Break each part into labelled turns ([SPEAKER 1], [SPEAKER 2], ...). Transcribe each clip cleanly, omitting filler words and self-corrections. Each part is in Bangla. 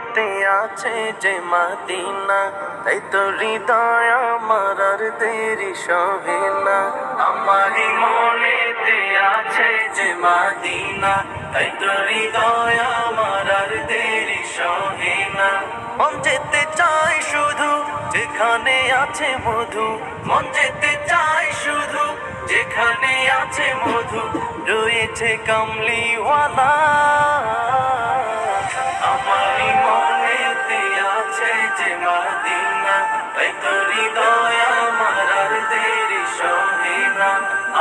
[SPEAKER 1] মনেতে আছে যে মদিনা, তাই তো হৃদয় আমার আর দেরি সহে না। আমারই মনেতে আছে যে মদিনা, তাই তো হৃদয় আমার আর দেরি সহে না। মন যেতে চাই শুধু যেখানে আছে মধু, মন যেতে চাই শুধু যেখানে আছে মধু, রয়েছে কামলিওয়ালা। আমারই মনেতে আছে যে মদিনা, তাই তো হৃদয় আমার আর দেরি সহে না।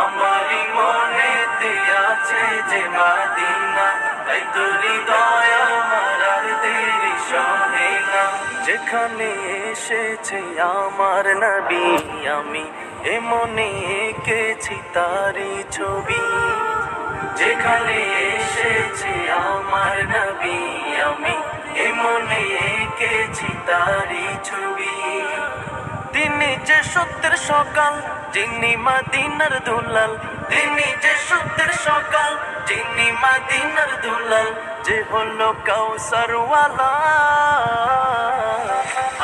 [SPEAKER 1] আমারই মনেতে আছে যে মদিনা, তাই তো হৃদয় আমার আর দেরি সহে না। যেখানে এসেছে আমার নবী, আমি এ মনে এঁকেছি তারি ছবি। যেখানে এসেছে আমার নবী, আমি এ মনে এঁকেছি তারি ছবি। তিনি যে সত্যের সকাল, যিনি মদিনার দুলাল, তিনি যে সত্যের সকাল, যিনি মদিনার দুলাল, যে হলো কাউসারওয়ালা।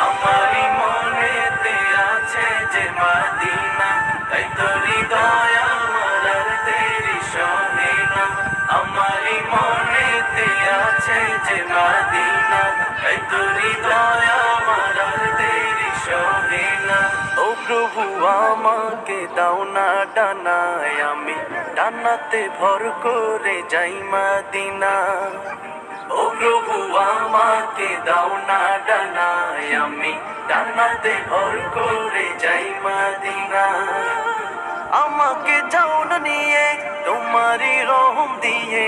[SPEAKER 1] আমারই মনেতে আছে যে মদিনা, তাই তো হৃদয় আমার আর দেরি সহে না। আমারই মনেতে আছে যে মদিনা, তাই তো হৃদয় আমার আর দেরি সহে না। ও প্রভু আমাকে দাও না ডানায়, আমি ডানাতে ভর করে যাই মদিনা। ও প্রভু আমাকে দাও না ডানায়, আমি ডানাতে ভর করে যাই মদিনা। আমাকে যাও না নিয়ে তোমারই রহম দিয়ে,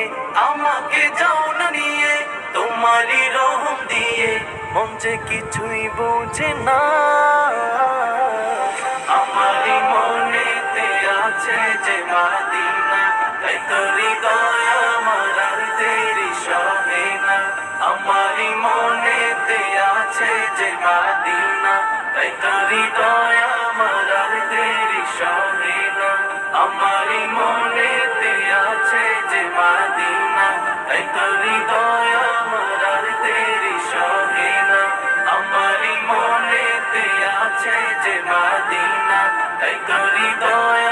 [SPEAKER 1] আমাকে যাও না নিয়ে তোমারই রহম দিয়ে, মন যে কিছুই বোঝে না। আমারই মনেতে আছে যে মদিনা, তাই তো হৃদয় আমার আর দেরি সহে না। আমারই মনেতে আছে যে মদিনা, তাই তো হৃদয় আমার আর দেরি সহে না। আমারই মনেতে আছে যে মদিনা, তাই তো হৃদয় আমার আর দেরি সহে না। আমারই মনেতে আছে যে মদিনা, তাই তো হৃদয়